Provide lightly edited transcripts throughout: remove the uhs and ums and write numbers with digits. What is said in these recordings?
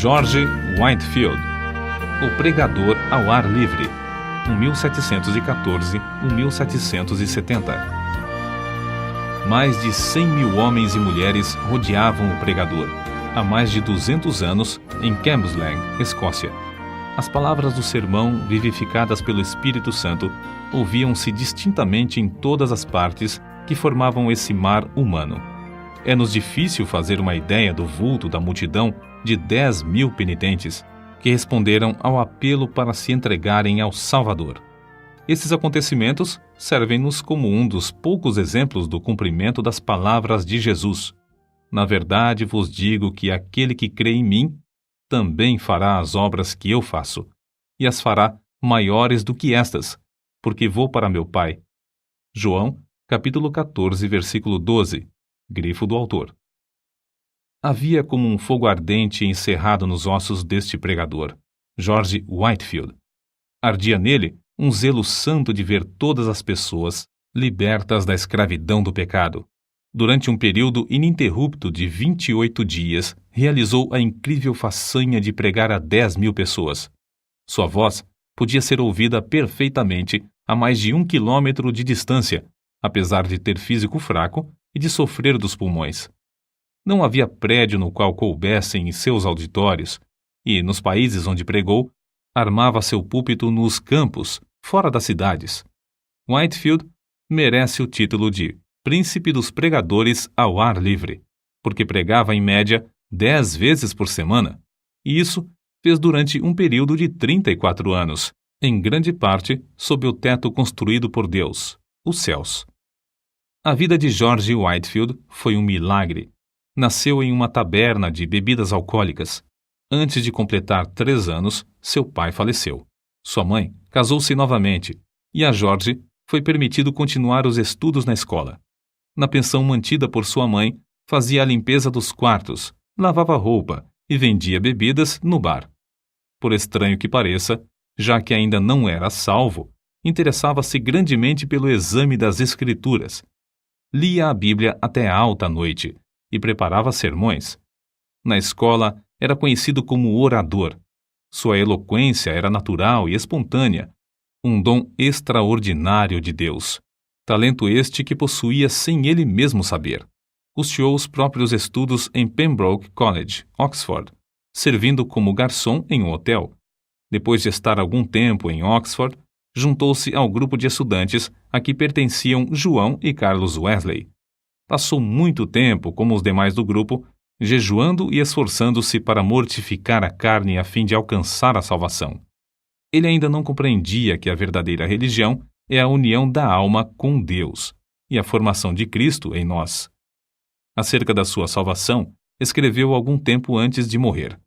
George Whitefield, o pregador ao ar livre, 1714-1770. Mais de 100 mil homens e mulheres rodeavam o pregador, há mais de 200 anos, em Cambuslang, Escócia. As palavras do sermão, vivificadas pelo Espírito Santo, ouviam-se distintamente em todas as partes que formavam esse mar humano. É-nos difícil fazer uma ideia do vulto da multidão de 10 mil penitentes que responderam ao apelo para se entregarem ao Salvador. Esses acontecimentos servem-nos como um dos poucos exemplos do cumprimento das palavras de Jesus. Na verdade vos digo que aquele que crê em mim também fará as obras que eu faço, e as fará maiores do que estas, porque vou para meu Pai. João, capítulo 14, versículo 12, grifo do autor. Havia como um fogo ardente encerrado nos ossos deste pregador, George Whitefield. Ardia nele um zelo santo de ver todas as pessoas libertas da escravidão do pecado. Durante um período ininterrupto de 28 dias, realizou a incrível façanha de pregar a 10 mil pessoas. Sua voz podia ser ouvida perfeitamente a mais de 1 quilômetro de distância, apesar de ter físico fraco e de sofrer dos pulmões. Não havia prédio no qual coubessem em seus auditórios, e, nos países onde pregou, armava seu púlpito nos campos, fora das cidades. Whitefield merece o título de Príncipe dos Pregadores ao ar livre, porque pregava em média 10 vezes por semana, e isso fez durante um período de 34 anos, em grande parte sob o teto construído por Deus, os céus. A vida de George Whitefield foi um milagre. Nasceu em uma taberna de bebidas alcoólicas. Antes de completar 3 anos, seu pai faleceu. Sua mãe casou-se novamente, e a George foi permitido continuar os estudos na escola. Na pensão mantida por sua mãe, fazia a limpeza dos quartos, lavava roupa e vendia bebidas no bar. Por estranho que pareça, já que ainda não era salvo, interessava-se grandemente pelo exame das Escrituras. Lia a Bíblia até alta noite e preparava sermões. Na escola, era conhecido como orador. Sua eloquência era natural e espontânea, um dom extraordinário de Deus. Talento este que possuía sem ele mesmo saber. Custeou os próprios estudos em Pembroke College, Oxford, servindo como garçom em um hotel. Depois de estar algum tempo em Oxford, juntou-se ao grupo de estudantes a que pertenciam João e Carlos Wesley. Passou muito tempo, como os demais do grupo, jejuando e esforçando-se para mortificar a carne a fim de alcançar a salvação. Ele ainda não compreendia que a verdadeira religião é a união da alma com Deus e a formação de Cristo em nós. Acerca da sua salvação, escreveu algum tempo antes de morrer.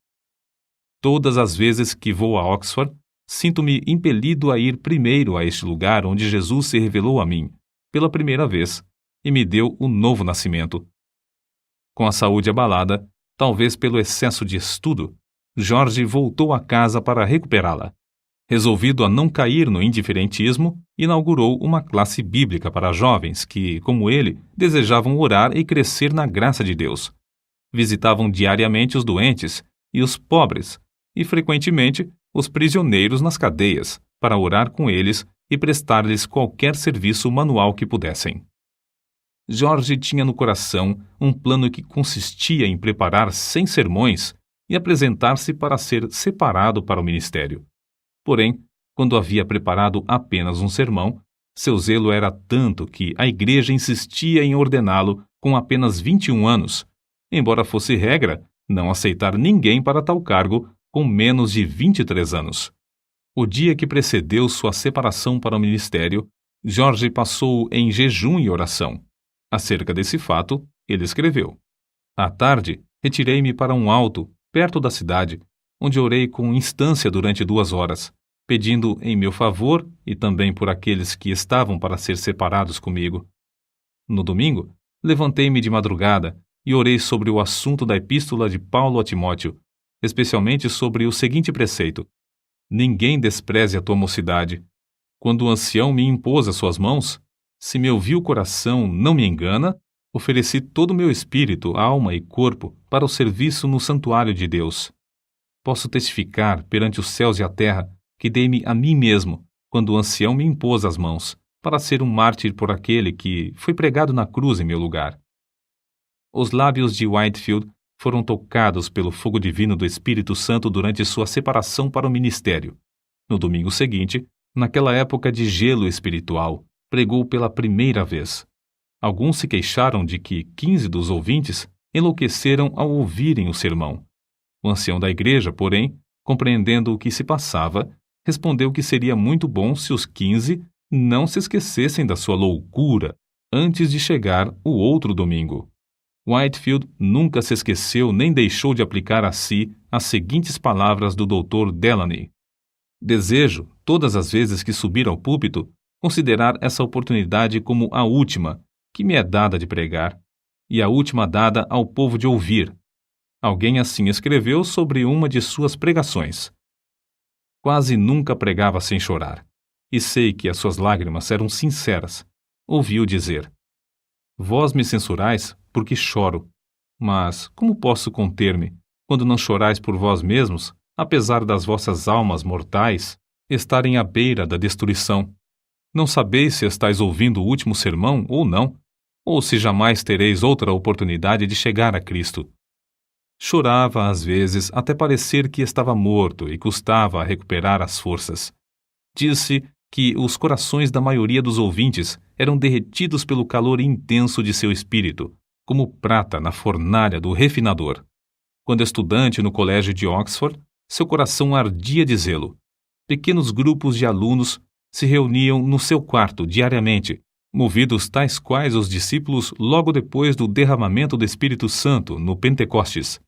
Todas as vezes que vou a Oxford, sinto-me impelido a ir primeiro a este lugar onde Jesus se revelou a mim, pela primeira vez, e me deu o novo nascimento. Com a saúde abalada, talvez pelo excesso de estudo, George voltou a casa para recuperá-la. Resolvido a não cair no indiferentismo, inaugurou uma classe bíblica para jovens que, como ele, desejavam orar e crescer na graça de Deus. Visitavam diariamente os doentes e os pobres, e frequentemente os prisioneiros nas cadeias, para orar com eles e prestar-lhes qualquer serviço manual que pudessem. George tinha no coração um plano que consistia em preparar 100 sermões e apresentar-se para ser separado para o ministério. Porém, quando havia preparado apenas um sermão, seu zelo era tanto que a igreja insistia em ordená-lo com apenas 21 anos, embora fosse regra não aceitar ninguém para tal cargo com menos de 23 anos. O dia que precedeu sua separação para o ministério, George passou em jejum e oração. Acerca desse fato, ele escreveu: À tarde, retirei-me para um alto, perto da cidade, onde orei com instância durante 2 horas, pedindo em meu favor e também por aqueles que estavam para ser separados comigo. No domingo, levantei-me de madrugada e orei sobre o assunto da epístola de Paulo a Timóteo, especialmente sobre o seguinte preceito: Ninguém despreze a tua mocidade. Quando o ancião me impôs as suas mãos, se meu vil coração não me engana, ofereci todo o meu espírito, alma e corpo para o serviço no santuário de Deus. posso testificar perante os céus e a terra que dei-me a mim mesmo, quando o ancião me impôs as mãos, para ser um mártir por aquele que foi pregado na cruz em meu lugar. Os lábios de Whitefield foram tocados pelo fogo divino do Espírito Santo durante sua separação para o ministério. No domingo seguinte, naquela época de gelo espiritual, pregou pela primeira vez. Alguns se queixaram de que 15 dos ouvintes enlouqueceram ao ouvirem o sermão. O ancião da igreja, porém, compreendendo o que se passava, respondeu que seria muito bom se os 15 não se esquecessem da sua loucura antes de chegar o outro domingo. Whitefield nunca se esqueceu nem deixou de aplicar a si as seguintes palavras do Dr. Delany: desejo, todas as vezes que subir ao púlpito, considerar essa oportunidade como a última que me é dada de pregar e a última dada ao povo de ouvir. Alguém assim escreveu sobre uma de suas pregações. Quase nunca pregava sem chorar, e sei que as suas lágrimas eram sinceras. Ouvi-o dizer: vós me censurais porque choro, mas como posso conter-me quando não chorais por vós mesmos, apesar das vossas almas mortais estarem à beira da destruição? Não sabeis se estáis ouvindo o último sermão ou não, ou se jamais tereis outra oportunidade de chegar a Cristo. Chorava às vezes até parecer que estava morto e custava a recuperar as forças. Disse que os corações da maioria dos ouvintes eram derretidos pelo calor intenso de seu espírito, como prata na fornalha do refinador. Quando estudante no colégio de Oxford, seu coração ardia de zelo. Pequenos grupos de alunos se reuniam no seu quarto diariamente, movidos tais quais os discípulos logo depois do derramamento do Espírito Santo no Pentecostes.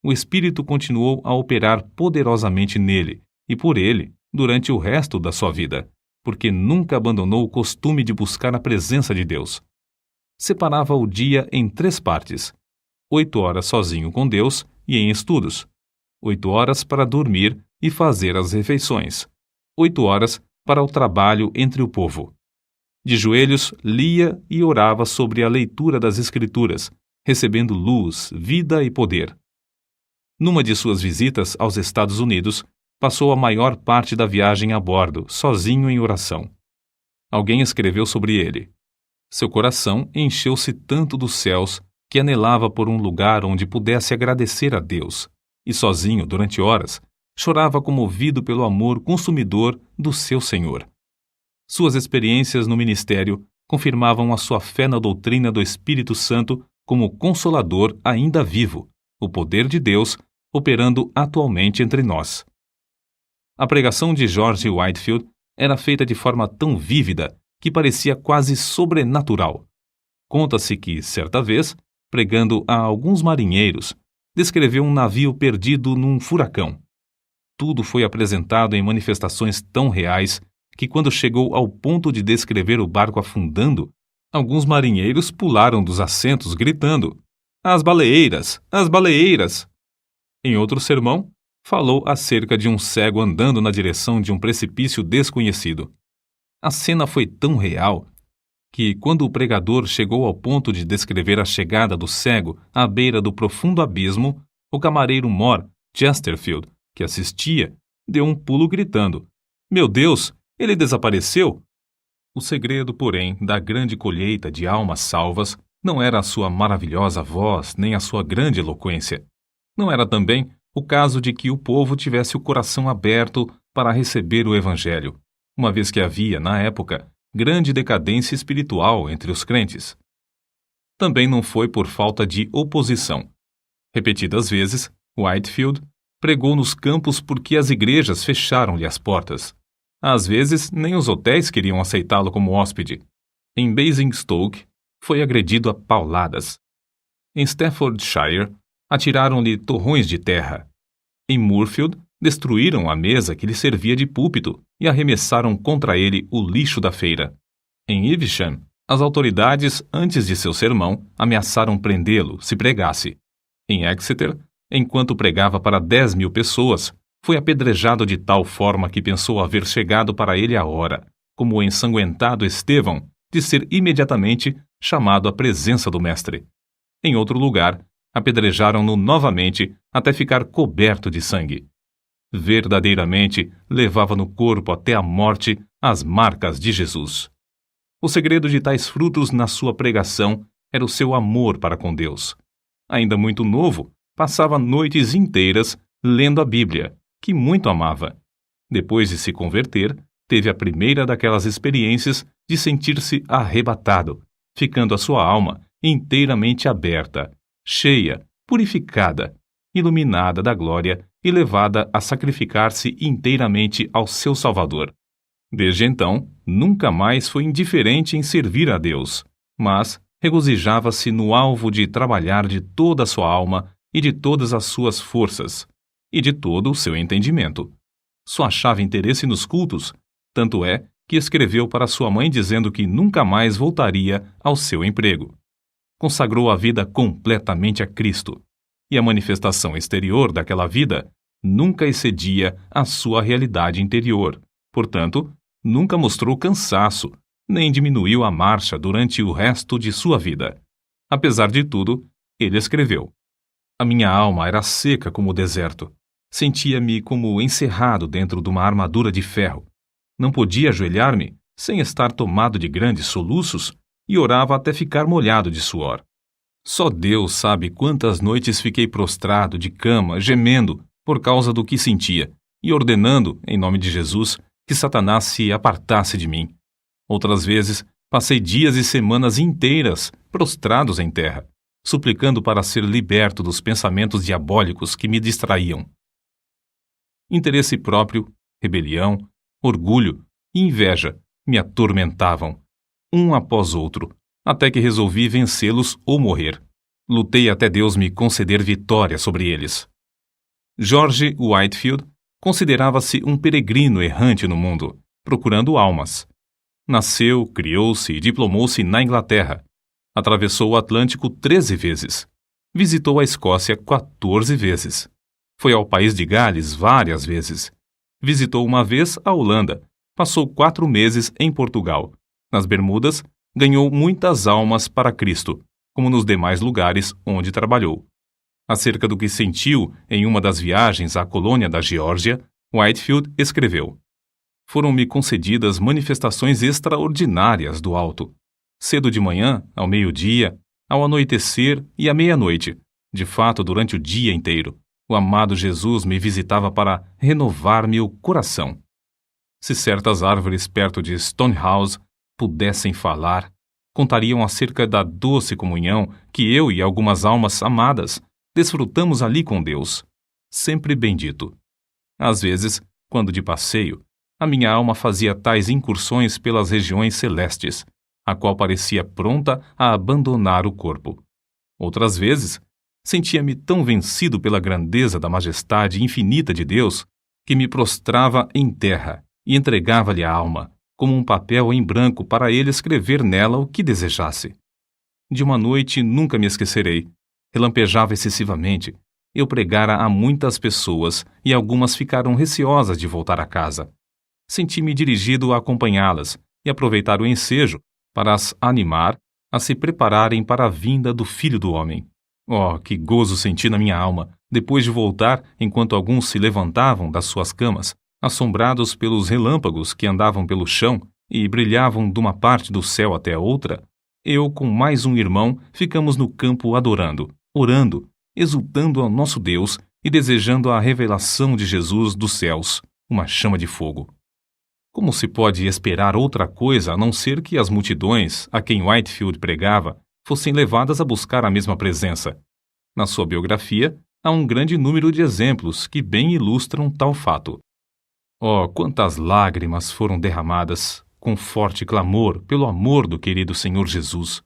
O Espírito continuou a operar poderosamente nele e por ele durante o resto da sua vida, porque nunca abandonou o costume de buscar a presença de Deus. Separava o dia em 3 partes: 8 horas sozinho com Deus e em estudos, 8 horas para dormir e fazer as refeições, 8 horas para o trabalho entre o povo. De joelhos, lia e orava sobre a leitura das Escrituras, recebendo luz, vida e poder. Numa de suas visitas aos Estados Unidos, passou a maior parte da viagem a bordo, sozinho em oração. Alguém escreveu sobre ele: seu coração encheu-se tanto dos céus que anelava por um lugar onde pudesse agradecer a Deus, e sozinho, durante horas, chorava comovido pelo amor consumidor do seu Senhor. Suas experiências no ministério confirmavam a sua fé na doutrina do Espírito Santo como Consolador ainda vivo, o poder de Deus operando atualmente entre nós. A pregação de George Whitefield era feita de forma tão vívida que parecia quase sobrenatural. Conta-se que, certa vez, pregando a alguns marinheiros, descreveu um navio perdido num furacão. Tudo foi apresentado em manifestações tão reais que, quando chegou ao ponto de descrever o barco afundando, alguns marinheiros pularam dos assentos gritando: "As baleeiras! As baleeiras!" Em outro sermão, falou acerca de um cego andando na direção de um precipício desconhecido. A cena foi tão real que, quando o pregador chegou ao ponto de descrever a chegada do cego à beira do profundo abismo, o camareiro mor, Chesterfield, que assistia, deu um pulo gritando: "Meu Deus, ele desapareceu!" O segredo, porém, da grande colheita de almas salvas não era a sua maravilhosa voz nem a sua grande eloquência. Não era também o caso de que o povo tivesse o coração aberto para receber o Evangelho, uma vez que havia, na época, grande decadência espiritual entre os crentes. Também não foi por falta de oposição. Repetidas vezes, Whitefield pregou nos campos porque as igrejas fecharam-lhe as portas. Às vezes, nem os hotéis queriam aceitá-lo como hóspede. Em Basingstoke, foi agredido a pauladas. Em Staffordshire, atiraram-lhe torrões de terra. Em Moorfield, destruíram a mesa que lhe servia de púlpito e arremessaram contra ele o lixo da feira. Em Evesham, as autoridades, antes de seu sermão, ameaçaram prendê-lo se pregasse. Em Exeter, enquanto pregava para 10.000 pessoas, foi apedrejado de tal forma que pensou haver chegado para ele a hora, como o ensanguentado Estevão, de ser imediatamente chamado à presença do Mestre. Em outro lugar, Apedrejaram-no novamente até ficar coberto de sangue. Verdadeiramente levava no corpo até a morte as marcas de Jesus. O segredo de tais frutos na sua pregação era o seu amor para com Deus. Ainda muito novo, passava noites inteiras lendo a Bíblia, que muito amava. Depois de se converter, teve a primeira daquelas experiências de sentir-se arrebatado, ficando a sua alma inteiramente aberta, cheia, purificada, iluminada da glória e levada a sacrificar-se inteiramente ao seu Salvador. Desde então, nunca mais foi indiferente em servir a Deus, mas regozijava-se no alvo de trabalhar de toda a sua alma e de todas as suas forças, e de todo o seu entendimento. Só achava interesse nos cultos, tanto é que escreveu para sua mãe dizendo que nunca mais voltaria ao seu emprego. Consagrou a vida completamente a Cristo, e a manifestação exterior daquela vida nunca excedia a sua realidade interior. Portanto, nunca mostrou cansaço, nem diminuiu a marcha durante o resto de sua vida. Apesar de tudo, ele escreveu: "A minha alma era seca como o deserto. Sentia-me como encerrado dentro de uma armadura de ferro. Não podia ajoelhar-me sem estar tomado de grandes soluços e orava até ficar molhado de suor. Só Deus sabe quantas noites fiquei prostrado de cama, gemendo por causa do que sentia e ordenando, em nome de Jesus, que Satanás se apartasse de mim. Outras vezes, passei dias e semanas inteiras prostrados em terra, suplicando para ser liberto dos pensamentos diabólicos que me distraíam. Interesse próprio, rebelião, orgulho e inveja me atormentavam, um após outro, até que resolvi vencê-los ou morrer. Lutei até Deus me conceder vitória sobre eles." George Whitefield considerava-se um peregrino errante no mundo, procurando almas. Nasceu, criou-se e diplomou-se na Inglaterra. Atravessou o Atlântico 13 vezes. Visitou a Escócia 14 vezes. Foi ao país de Gales várias vezes. Visitou uma vez a Holanda. Passou 4 meses em Portugal. Nas Bermudas, ganhou muitas almas para Cristo, como nos demais lugares onde trabalhou. Acerca do que sentiu em uma das viagens à colônia da Geórgia, Whitefield escreveu: "Foram-me concedidas manifestações extraordinárias do alto. Cedo de manhã, ao meio-dia, ao anoitecer e à meia-noite, de fato durante o dia inteiro, o amado Jesus me visitava para renovar-me o coração. Se certas árvores perto de Stonehouse pudessem falar, contariam acerca da doce comunhão que eu e algumas almas amadas desfrutamos ali com Deus, sempre bendito. Às vezes, quando de passeio, a minha alma fazia tais incursões pelas regiões celestes, a qual parecia pronta a abandonar o corpo. Outras vezes, sentia-me tão vencido pela grandeza da majestade infinita de Deus que me prostrava em terra e entregava-lhe a alma, como um papel em branco para ele escrever nela o que desejasse. De uma noite nunca me esquecerei. Relampejava excessivamente. Eu pregara a muitas pessoas e algumas ficaram receosas de voltar a casa. Senti-me dirigido a acompanhá-las e aproveitar o ensejo para as animar a se prepararem para a vinda do Filho do Homem. Oh, que gozo senti na minha alma, depois de voltar enquanto alguns se levantavam das suas camas, assombrados pelos relâmpagos que andavam pelo chão e brilhavam de uma parte do céu até a outra. Eu, com mais um irmão, ficamos no campo adorando, orando, exultando ao nosso Deus e desejando a revelação de Jesus dos céus, uma chama de fogo. Como se pode esperar outra coisa a não ser que as multidões a quem Whitefield pregava fossem levadas a buscar a mesma presença? Na sua biografia, há um grande número de exemplos que bem ilustram tal fato. Oh, quantas lágrimas foram derramadas, com forte clamor pelo amor do querido Senhor Jesus.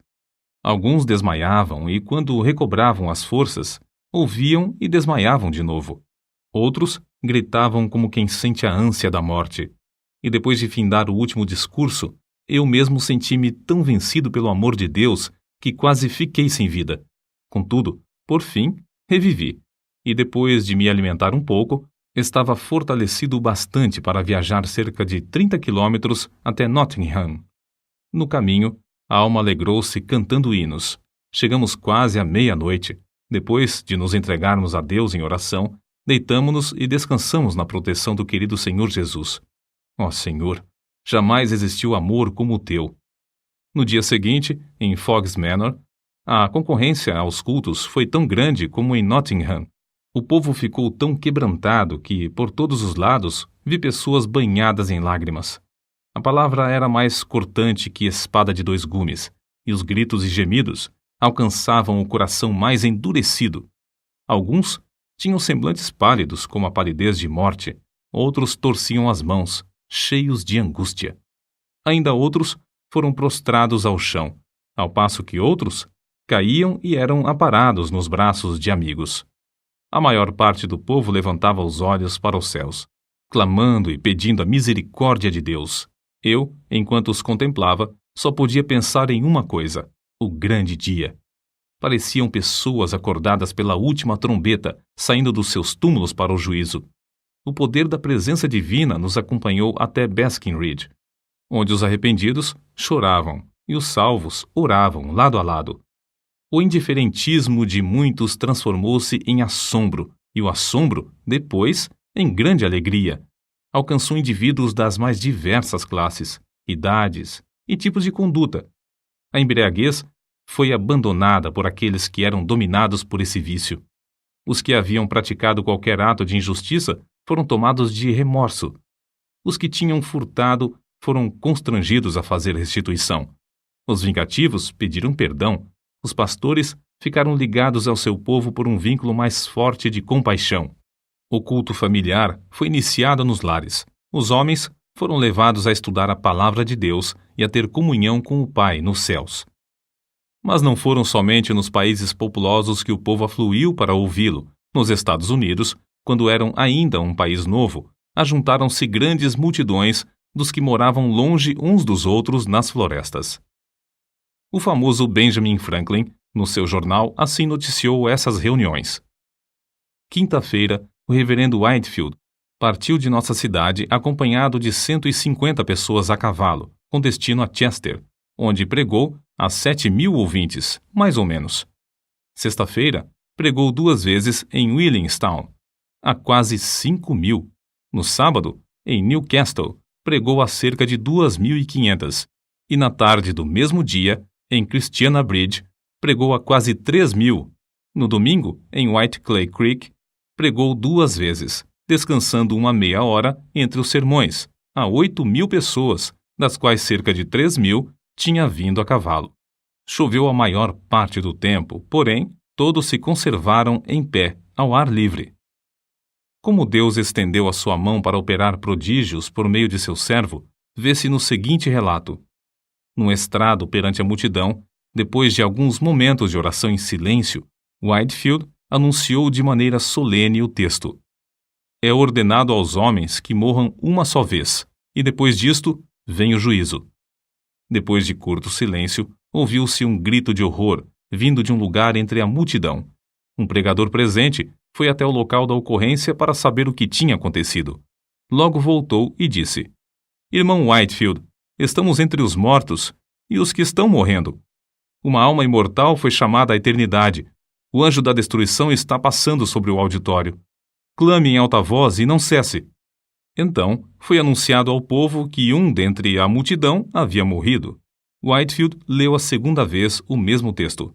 Alguns desmaiavam e, quando recobravam as forças, ouviam e desmaiavam de novo. Outros gritavam como quem sente a ânsia da morte. E depois de findar o último discurso, eu mesmo senti-me tão vencido pelo amor de Deus que quase fiquei sem vida. Contudo, por fim, revivi. E depois de me alimentar um pouco, estava fortalecido bastante para viajar cerca de 30 quilômetros até Nottingham. No caminho, a alma alegrou-se cantando hinos. Chegamos quase à meia-noite. Depois de nos entregarmos a Deus em oração, deitamo-nos e descansamos na proteção do querido Senhor Jesus. Ó Senhor, jamais existiu amor como o teu. No dia seguinte, em Fog's Manor, a concorrência aos cultos foi tão grande como em Nottingham. O povo ficou tão quebrantado que, por todos os lados, vi pessoas banhadas em lágrimas. A palavra era mais cortante que espada de 2 gumes, e os gritos e gemidos alcançavam o coração mais endurecido. Alguns tinham semblantes pálidos como a palidez de morte, outros torciam as mãos, cheios de angústia. Ainda outros foram prostrados ao chão, ao passo que outros caíam e eram aparados nos braços de amigos. A maior parte do povo levantava os olhos para os céus, clamando e pedindo a misericórdia de Deus. Eu, enquanto os contemplava, só podia pensar em uma coisa: o grande dia. Pareciam pessoas acordadas pela última trombeta, saindo dos seus túmulos para o juízo. O poder da presença divina nos acompanhou até Basking Ridge, onde os arrependidos choravam e os salvos oravam lado a lado. O indiferentismo de muitos transformou-se em assombro, e o assombro, depois, em grande alegria. Alcançou indivíduos das mais diversas classes, idades e tipos de conduta. A embriaguez foi abandonada por aqueles que eram dominados por esse vício. Os que haviam praticado qualquer ato de injustiça foram tomados de remorso. Os que tinham furtado foram constrangidos a fazer restituição. Os vingativos pediram perdão. Os pastores ficaram ligados ao seu povo por um vínculo mais forte de compaixão. O culto familiar foi iniciado nos lares. Os homens foram levados a estudar a palavra de Deus e a ter comunhão com o Pai nos céus. Mas não foram somente nos países populosos que o povo afluiu para ouvi-lo. Nos Estados Unidos, quando eram ainda um país novo, ajuntaram-se grandes multidões dos que moravam longe uns dos outros nas florestas. O famoso Benjamin Franklin, no seu jornal, assim noticiou essas reuniões. Quinta-feira, o reverendo Whitefield partiu de nossa cidade acompanhado de 150 pessoas a cavalo, com destino a Chester, onde pregou a 7.000 ouvintes, mais ou menos. Sexta-feira, pregou 2 vezes em Williamstown, a quase 5.000. No sábado, em Newcastle, pregou a cerca de 2.500. E na tarde do mesmo dia, em Christiana Bridge, pregou a quase 3.000. No domingo, em White Clay Creek, pregou 2 vezes, descansando uma meia hora entre os sermões, a 8.000 pessoas, das quais cerca de 3.000 tinha vindo a cavalo. Choveu a maior parte do tempo, porém, todos se conservaram em pé, ao ar livre. Como Deus estendeu a sua mão para operar prodígios por meio de seu servo, vê-se no seguinte relato. Num estrado perante a multidão, depois de alguns momentos de oração em silêncio, Whitefield anunciou de maneira solene o texto. É ordenado aos homens que morram uma só vez, e depois disto vem o juízo. Depois de curto silêncio, ouviu-se um grito de horror, vindo de um lugar entre a multidão. Um pregador presente foi até o local da ocorrência para saber o que tinha acontecido. Logo voltou e disse: Irmão Whitefield, estamos entre os mortos e os que estão morrendo. Uma alma imortal foi chamada à eternidade. O anjo da destruição está passando sobre o auditório. Clame em alta voz e não cesse. Então, foi anunciado ao povo que um dentre a multidão havia morrido. Whitefield leu a segunda vez o mesmo texto.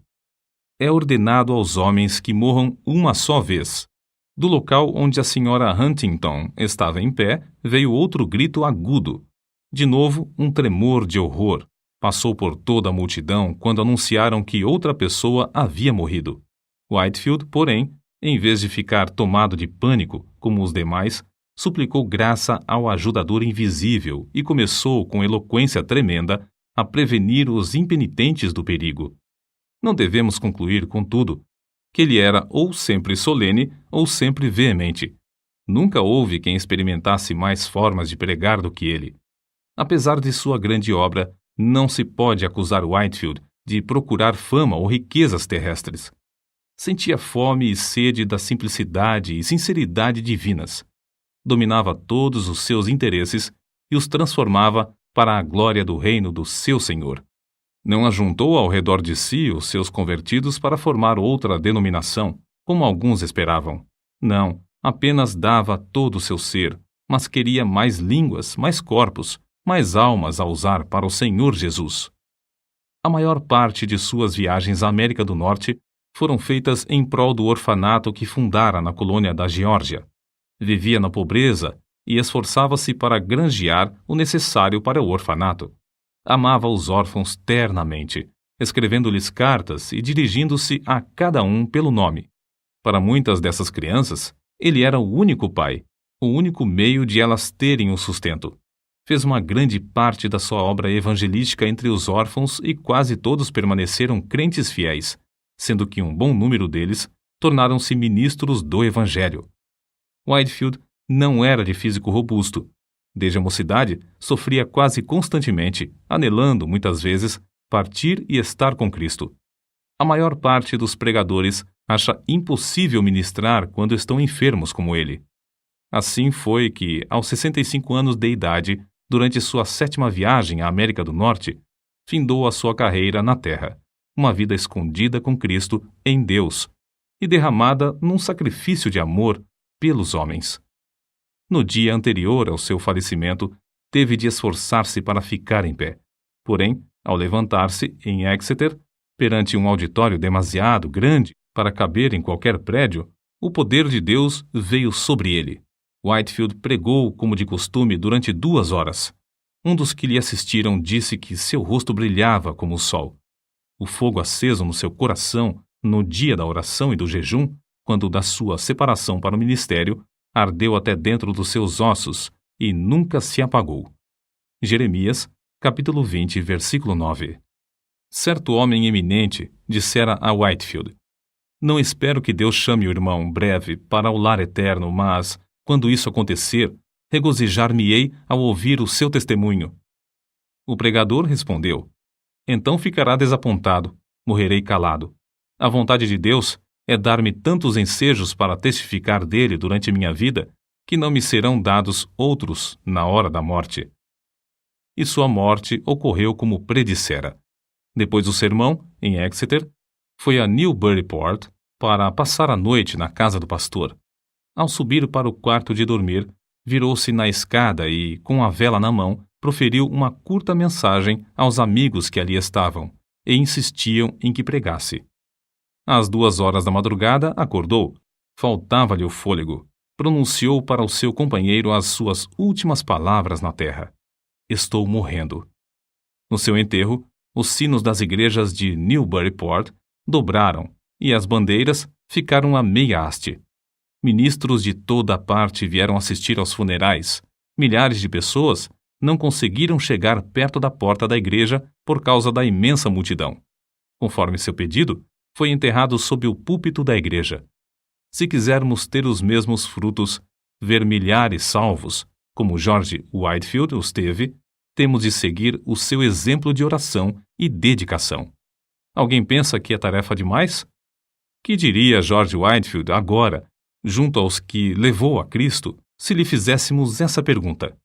É ordenado aos homens que morram uma só vez. Do local onde a senhora Huntington estava em pé, veio outro grito agudo. De novo, um tremor de horror. Passou por toda a multidão quando anunciaram que outra pessoa havia morrido. Whitefield, porém, em vez de ficar tomado de pânico, como os demais, suplicou graça ao ajudador invisível e começou, com eloquência tremenda, a prevenir os impenitentes do perigo. Não devemos concluir, contudo, que ele era ou sempre solene ou sempre veemente. Nunca houve quem experimentasse mais formas de pregar do que ele. Apesar de sua grande obra, não se pode acusar Whitefield de procurar fama ou riquezas terrestres. Sentia fome e sede da simplicidade e sinceridade divinas. Dominava todos os seus interesses e os transformava para a glória do reino do seu Senhor. Não ajuntou ao redor de si os seus convertidos para formar outra denominação, como alguns esperavam. Não, apenas dava todo o seu ser, mas queria mais línguas, mais corpos, mais almas a usar para o Senhor Jesus. A maior parte de suas viagens à América do Norte foram feitas em prol do orfanato que fundara na colônia da Geórgia. Vivia na pobreza e esforçava-se para granjear o necessário para o orfanato. Amava os órfãos ternamente, escrevendo-lhes cartas e dirigindo-se a cada um pelo nome. Para muitas dessas crianças, ele era o único pai, o único meio de elas terem o sustento. Fez uma grande parte da sua obra evangelística entre os órfãos e quase todos permaneceram crentes fiéis, sendo que um bom número deles tornaram-se ministros do Evangelho. Whitefield não era de físico robusto. Desde a mocidade, sofria quase constantemente, anelando, muitas vezes, partir e estar com Cristo. A maior parte dos pregadores acha impossível ministrar quando estão enfermos como ele. Assim foi que, aos 65 anos de idade, durante sua 7ª viagem à América do Norte, findou a sua carreira na Terra, uma vida escondida com Cristo em Deus e derramada num sacrifício de amor pelos homens. No dia anterior ao seu falecimento, teve de esforçar-se para ficar em pé. Porém, ao levantar-se em Exeter, perante um auditório demasiado grande para caber em qualquer prédio, o poder de Deus veio sobre ele. Whitefield pregou como de costume durante 2 horas. Um dos que lhe assistiram disse que seu rosto brilhava como o sol. O fogo aceso no seu coração, no dia da oração e do jejum, quando da sua separação para o ministério, ardeu até dentro dos seus ossos e nunca se apagou. Jeremias, capítulo 20, versículo 9. Certo homem eminente dissera a Whitefield: "Não espero que Deus chame o irmão breve para o lar eterno, mas, quando isso acontecer, regozijar-me-ei ao ouvir o seu testemunho." O pregador respondeu: "Então ficará desapontado, morrerei calado. A vontade de Deus é dar-me tantos ensejos para testificar dele durante minha vida, que não me serão dados outros na hora da morte." E sua morte ocorreu como predissera. Depois do sermão, em Exeter, foi a Newburyport para passar a noite na casa do pastor. Ao subir para o quarto de dormir, virou-se na escada e, com a vela na mão, proferiu uma curta mensagem aos amigos que ali estavam e insistiam em que pregasse. Às 2 horas da madrugada, acordou. Faltava-lhe o fôlego. Pronunciou para o seu companheiro as suas últimas palavras na terra: "Estou morrendo." No seu enterro, os sinos das igrejas de Newburyport dobraram e as bandeiras ficaram a meia haste. Ministros de toda a parte vieram assistir aos funerais. Milhares de pessoas não conseguiram chegar perto da porta da igreja por causa da imensa multidão. Conforme seu pedido, foi enterrado sob o púlpito da igreja. Se quisermos ter os mesmos frutos, ver milhares salvos, como George Whitefield os teve, temos de seguir o seu exemplo de oração e dedicação. Alguém pensa que é tarefa demais? Que diria George Whitefield agora, junto aos que levou a Cristo, se lhe fizéssemos essa pergunta?